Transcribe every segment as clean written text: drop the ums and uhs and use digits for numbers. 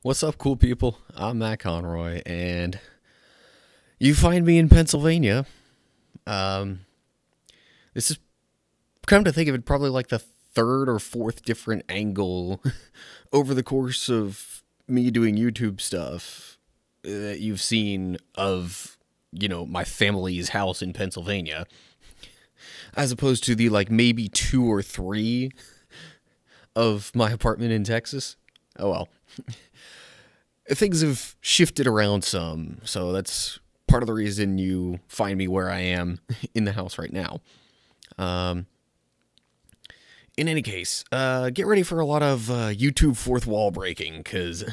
What's up, cool people? I'm Matt Conroy, and you find me in Pennsylvania. Um, this is, come to think of it, probably like the third or fourth different angle over the course of me doing YouTube stuff that you've seen of, my family's house in Pennsylvania, as opposed to the like maybe two or three of my apartment in Texas. Oh well. Things have shifted around some, so that's part of the reason you find me where I am in the house right now. Um, in any case, get ready for a lot of YouTube fourth wall breaking, because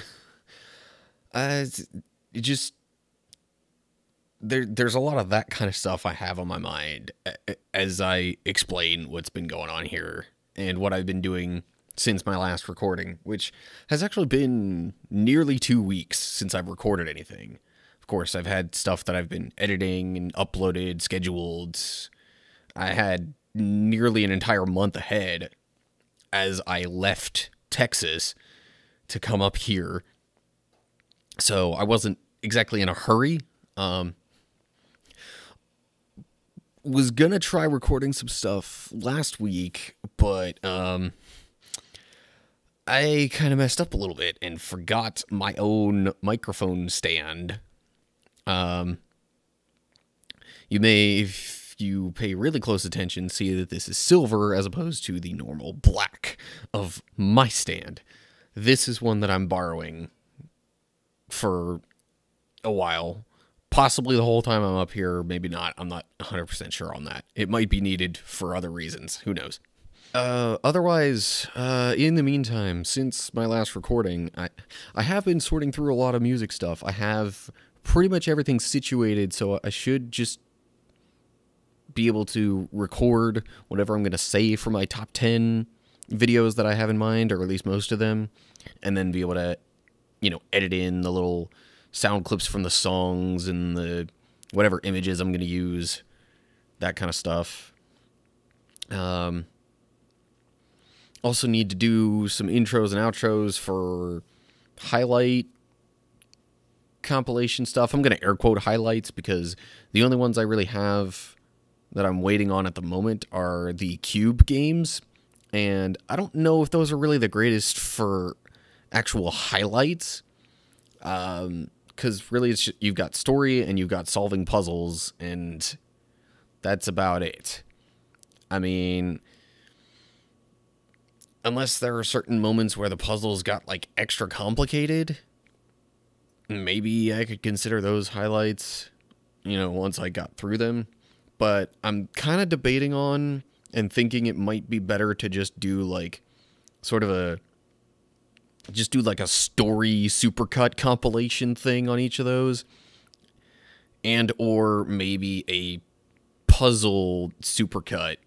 it just there's a lot of that kind of stuff I have on my mind as I explain what's been going on here and what I've been doing since my last recording, which has actually been nearly 2 weeks since I've recorded anything. Of course, I've had stuff that I've been editing and uploaded, scheduled. I had nearly an entire month ahead as I left Texas to come up here. So I wasn't exactly in a hurry. Was gonna try recording some stuff last week, but I kind of messed up a little bit and forgot my own microphone stand. You may, if you pay really close attention, see that this is silver as opposed to the normal black of my stand. This is one that I'm borrowing for a while. Possibly the whole time I'm up here, maybe not. I'm not 100% sure on that. It might be needed for other reasons. Who knows? Otherwise, in the meantime, since my last recording, I have been sorting through a lot of music stuff. I have pretty much everything situated, so I should just be able to record whatever I'm going to say for my top 10 videos that I have in mind, or at least most of them, and then be able to, edit in the little sound clips from the songs and the whatever images I'm going to use, that kind of stuff. Also need to do some intros and outros for highlight compilation stuff. I'm going to air quote highlights because the only ones I really have that I'm waiting on at the moment are the Cube games. And I don't know if those are really the greatest for actual highlights. Because really it's just, you've got story and you've got solving puzzles, and that's about it. I mean, unless there are certain moments where the puzzles got, like, extra complicated, maybe I could consider those highlights, once I got through them. But I'm kind of debating on and thinking it might be better to just do, like, sort of a story supercut compilation thing on each of those. And or maybe a puzzle supercut.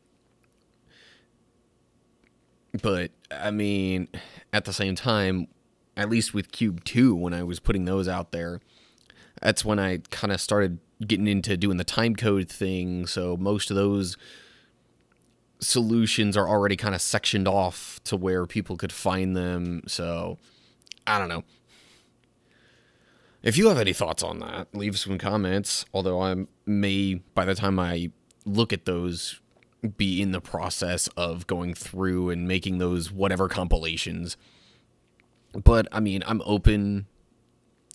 But, I mean, at the same time, at least with Cube 2, when I was putting those out there, that's when I kind of started getting into doing the timecode thing, so most of those solutions are already kind of sectioned off to where people could find them, so I don't know. If you have any thoughts on that, leave some comments, although I may, by the time I look at those, be in the process of going through and making those whatever compilations. But, I mean, I'm open,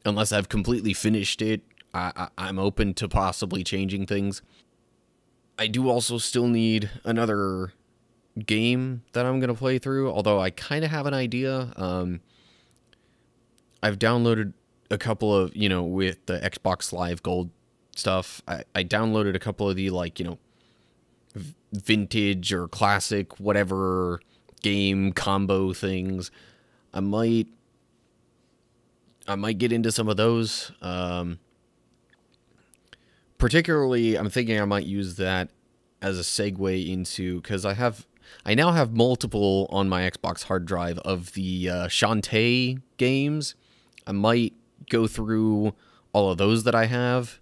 unless I've completely finished it, I'm open to possibly changing things. I do also still need another game that I'm going to play through, although I kind of have an idea. I've downloaded a couple of, with the Xbox Live Gold stuff, I downloaded a couple of the, like, vintage or classic whatever game combo things. I might get into some of those. Particularly, I'm thinking I might use that as a segue into, because I now have multiple on my Xbox hard drive of the Shantae games. I might go through all of those that I have.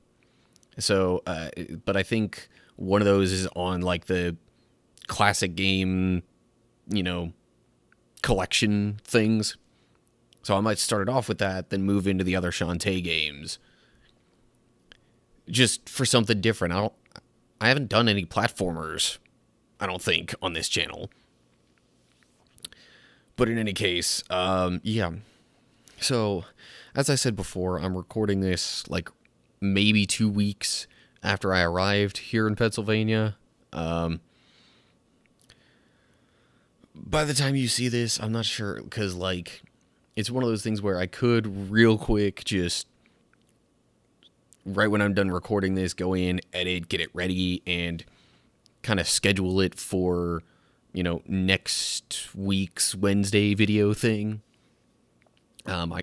So, but I think one of those is on, like, the classic game, collection things. So I might start it off with that, then move into the other Shantae games. Just for something different. I haven't done any platformers, I don't think, on this channel. But in any case, yeah. So, as I said before, I'm recording this like maybe 2 weeks after I arrived here in Pennsylvania. By the time you see this, I'm not sure, because like it's one of those things where I could real quick just right when I'm done recording this, go in, edit, get it ready, and kind of schedule it for, you know, next week's Wednesday video thing. I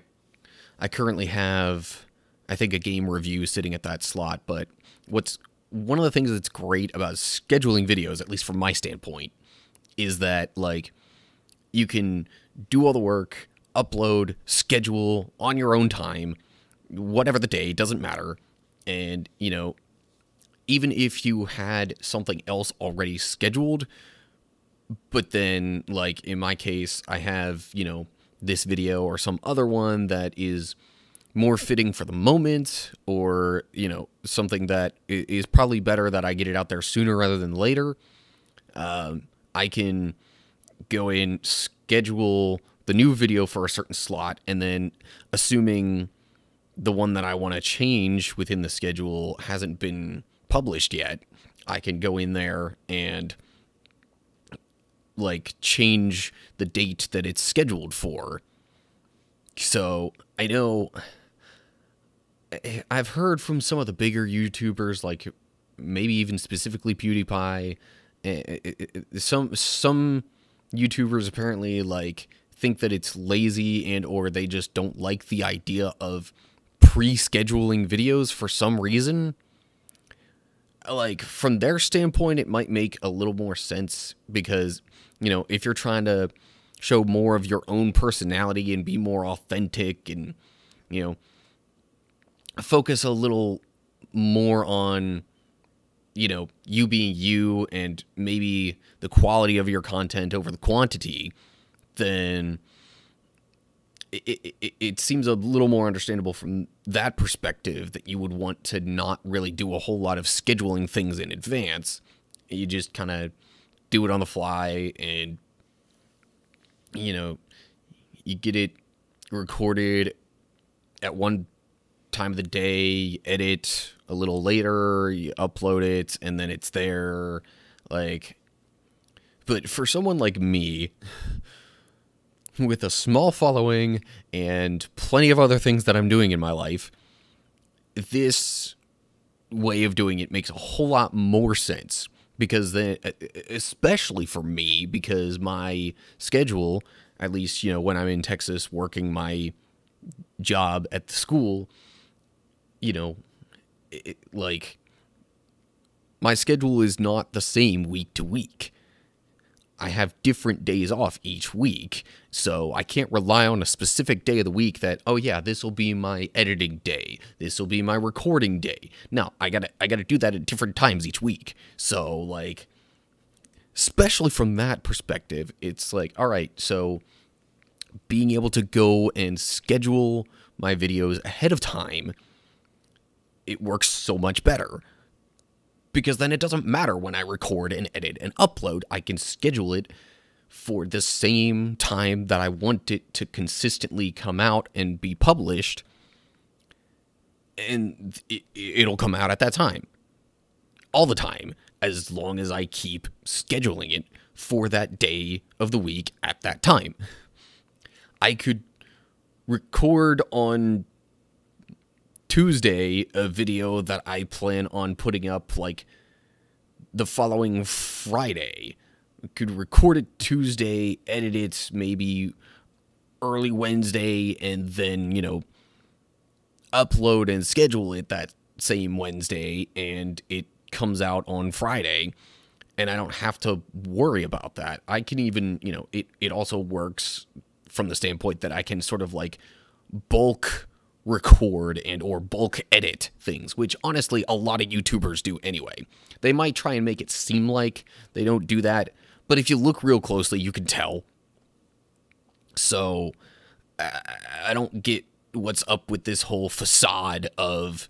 currently have, I think, a game review sitting at that slot, but one of the things that's great about scheduling videos, at least from my standpoint, is that, like, you can do all the work, upload, schedule on your own time, whatever the day, doesn't matter. And, you know, even if you had something else already scheduled, but then, like, in my case, I have, you know, this video or some other one that is more fitting for the moment, or, you know, something that is probably better that I get it out there sooner rather than later, I can go in, schedule the new video for a certain slot, and then, assuming the one that I want to change within the schedule hasn't been published yet, I can go in there and, like, change the date that it's scheduled for. So, I know I've heard from some of the bigger YouTubers, like maybe even specifically PewDiePie, some YouTubers apparently, like, think that it's lazy and or they just don't like the idea of pre-scheduling videos for some reason. Like, from their standpoint, it might make a little more sense because, you know, if you're trying to show more of your own personality and be more authentic and, you know, focus a little more on, you know, you being you and maybe the quality of your content over the quantity, then it seems a little more understandable from that perspective that you would want to not really do a whole lot of scheduling things in advance. You just kind of do it on the fly and, you know, you get it recorded at one time of the day, edit a little later, you upload it, and then it's there. Like, but for someone like me, with a small following and plenty of other things that I'm doing in my life, this way of doing it makes a whole lot more sense. Because then, especially for me, because my schedule, at least, you know, when I'm in Texas working my job at the school, you know, like, my schedule is not the same week to week. I have different days off each week, so I can't rely on a specific day of the week that, oh yeah, this will be my editing day, this will be my recording day. No, I gotta do that at different times each week. So, like, especially from that perspective, it's like, all right, so being able to go and schedule my videos ahead of time, it works so much better. Because then it doesn't matter when I record and edit and upload. I can schedule it for the same time that I want it to consistently come out and be published. And it'll come out at that time. All the time. As long as I keep scheduling it for that day of the week at that time. I could record on Tuesday a video that I plan on putting up, like, the following Friday. Could record it Tuesday, edit it maybe early Wednesday, and then, you know, upload and schedule it that same Wednesday, and it comes out on Friday, and I don't have to worry about that. I can even, you know, it also works from the standpoint that I can sort of, like, bulk record and or bulk edit things, which honestly a lot of YouTubers do anyway. They might try and make it seem like they don't do that, but if you look real closely, you can tell. So I don't get what's up with this whole facade of,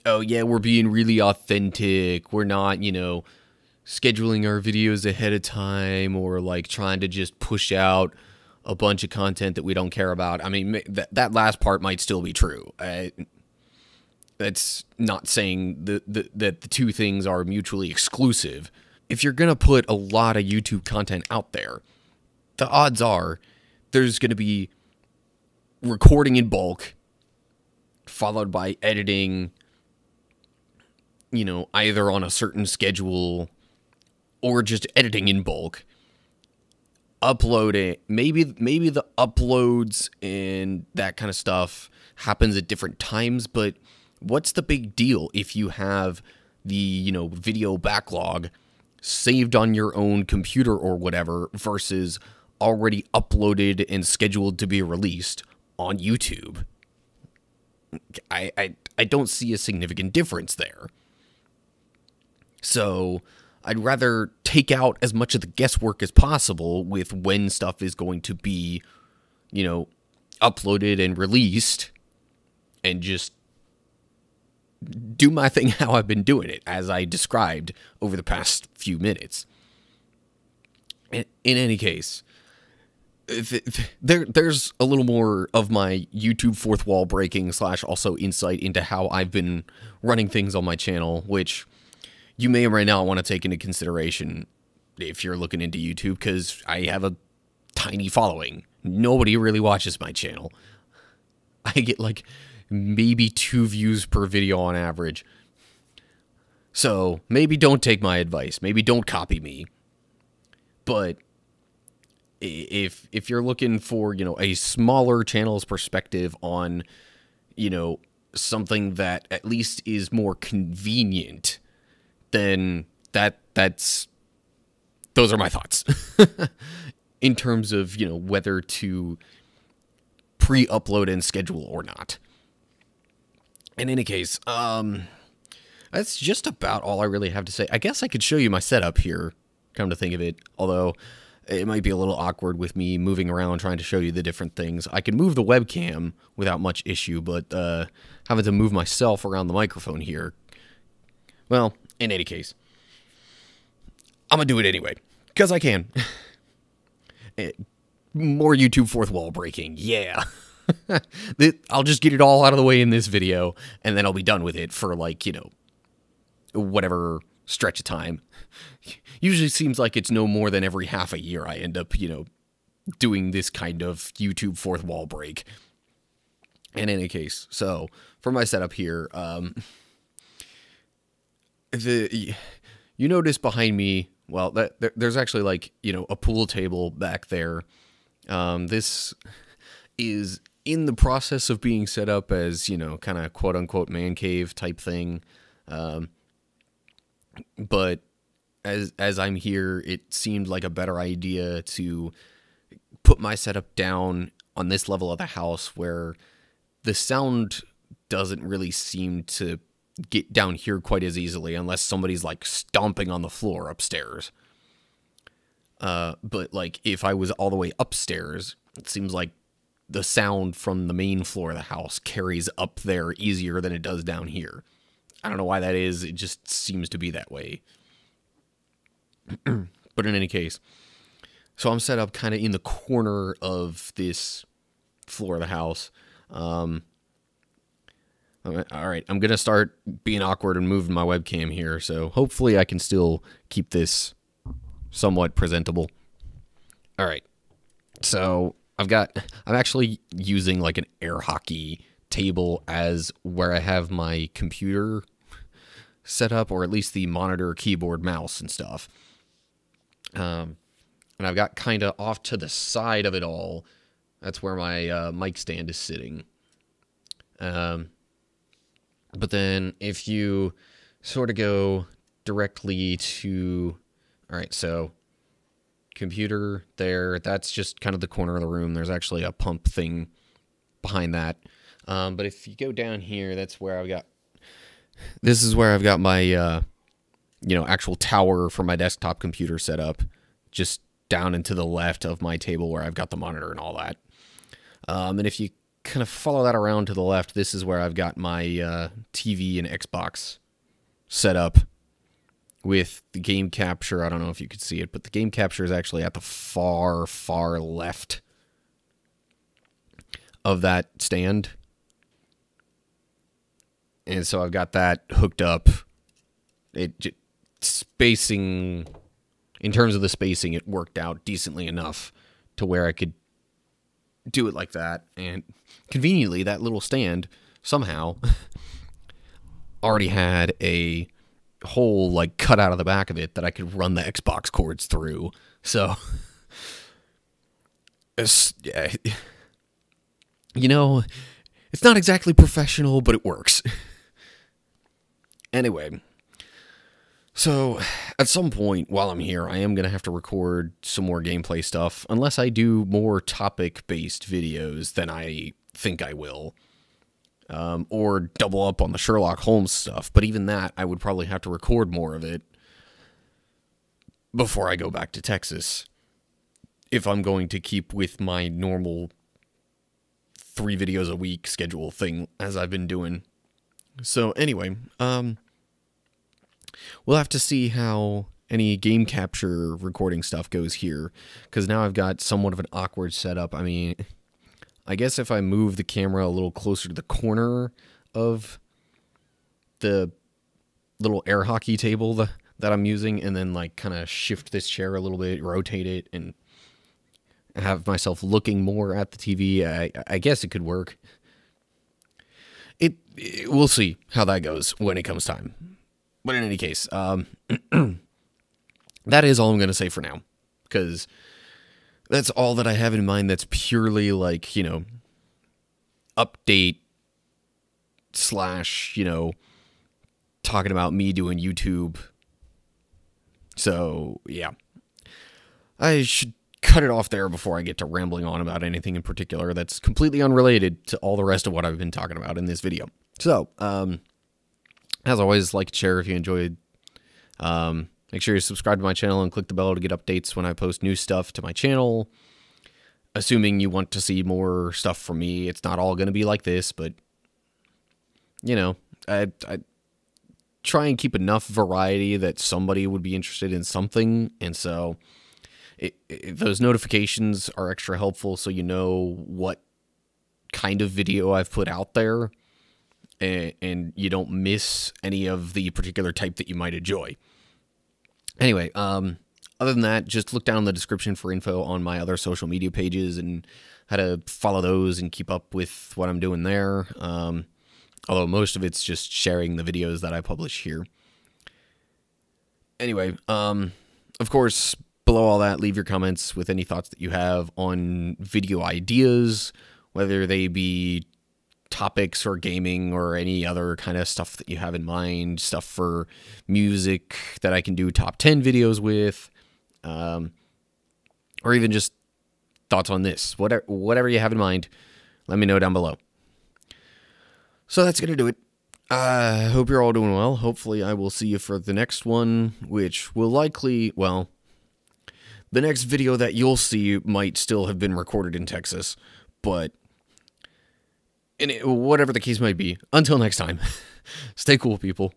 oh yeah, we're being really authentic. We're not, scheduling our videos ahead of time, or like trying to just push out a bunch of content that we don't care about. I mean, that last part might still be true. That's not saying that the two things are mutually exclusive. If you're going to put a lot of YouTube content out there, the odds are there's going to be recording in bulk, followed by editing, either on a certain schedule or just editing in bulk, upload it. Maybe the uploads and that kind of stuff happens at different times, but what's the big deal if you have the, video backlog saved on your own computer or whatever versus already uploaded and scheduled to be released on YouTube? I don't see a significant difference there. So I'd rather take out as much of the guesswork as possible with when stuff is going to be, uploaded and released, and just do my thing how I've been doing it, as I described over the past few minutes. In any case, there's a little more of my YouTube fourth wall breaking / also insight into how I've been running things on my channel, which you may or may not want to take into consideration if you're looking into YouTube, because I have a tiny following. Nobody really watches my channel. I get like maybe 2 views per video on average. So maybe don't take my advice. Maybe don't copy me. But if you're looking for, a smaller channel's perspective on, something that at least is more convenient, then those are my thoughts in terms of, whether to pre-upload and schedule or not. In any case, that's just about all I really have to say. I guess I could show you my setup here, come to think of it, although it might be a little awkward with me moving around trying to show you the different things. I can move the webcam without much issue, but having to move myself around the microphone here, well, in any case, I'm going to do it anyway, because I can. More YouTube fourth wall breaking, yeah. I'll just get it all out of the way in this video, and then I'll be done with it for, like, whatever stretch of time. Usually seems like it's no more than every half a year I end up, doing this kind of YouTube fourth wall break. In any case, so for my setup here, you notice behind me, well, there's actually like, a pool table back there. This is in the process of being set up as, kind of quote unquote man cave type thing. But as I'm here, it seemed like a better idea to put my setup down on this level of the house where the sound doesn't really seem to get down here quite as easily unless somebody's like stomping on the floor upstairs. But like if I was all the way upstairs, it seems like the sound from the main floor of the house carries up there easier than it does down here. I don't know why that is. It just seems to be that way. But in any case, so I'm set up kind of in the corner of this floor of the house. All right, I'm going to start being awkward and moving my webcam here, so hopefully I can still keep this somewhat presentable. All right, so I'm actually using like an air hockey table as where I have my computer set up, or at least the monitor, keyboard, mouse, and stuff. And I've got kind of off to the side of it all. That's where my mic stand is sitting. But then if you sort of go directly to, all right, so computer there, that's just kind of the corner of the room. There's actually a pump thing behind that. But if you go down here, that's where this is where I've got my, actual tower for my desktop computer set up, just down and to the left of my table where I've got the monitor and all that. And if you kind of follow that around to the left, this is where I've got my TV and Xbox set up with the game capture. I don't know if you could see it, but the game capture is actually at the far, far left of that stand. And so I've got that hooked up. Spacing, in terms of the spacing, it worked out decently enough to where I could do it like that. And conveniently, that little stand somehow already had a hole like cut out of the back of it that I could run the Xbox cords through. So, you know, it's not exactly professional, but it works. Anyway, so at some point while I'm here, I am going to have to record some more gameplay stuff, unless I do more topic-based videos than I think I will. Or double up on the Sherlock Holmes stuff, but even that, I would probably have to record more of it before I go back to Texas, if I'm going to keep with my normal 3 videos a week schedule thing as I've been doing. So anyway, we'll have to see how any game capture recording stuff goes here, because now I've got somewhat of an awkward setup. I mean, I guess if I move the camera a little closer to the corner of the little air hockey table that I'm using, and then like kind of shift this chair a little bit, rotate it, and have myself looking more at the TV, I guess it could work. We'll see how that goes when it comes time. But in any case, that is all I'm going to say for now, because that's all that I have in mind that's purely like, you know, update / you know, talking about me doing YouTube. So, yeah. I should cut it off there before I get to rambling on about anything in particular that's completely unrelated to all the rest of what I've been talking about in this video. So, as always, like and share if you enjoyed. Make sure you subscribe to my channel and click the bell to get updates when I post new stuff to my channel. Assuming you want to see more stuff from me. It's not all going to be like this, but, you know, I try and keep enough variety that somebody would be interested in something. And so those notifications are extra helpful, so you know what kind of video I've put out there, and you don't miss any of the particular type that you might enjoy. Anyway, other than that, just look down in the description for info on my other social media pages and how to follow those and keep up with what I'm doing there. Although most of it's just sharing the videos that I publish here. Anyway, of course, below all that, leave your comments with any thoughts that you have on video ideas, whether they be topics or gaming or any other kind of stuff that you have in mind, stuff for music that I can do top 10 videos with, or even just thoughts on this. Whatever you have in mind, let me know down below. So that's going to do it. I hope you're all doing well. Hopefully I will see you for the next one, which will likely, well, the next video that you'll see might still have been recorded in Texas, but whatever the case might be, until next time, stay cool, people.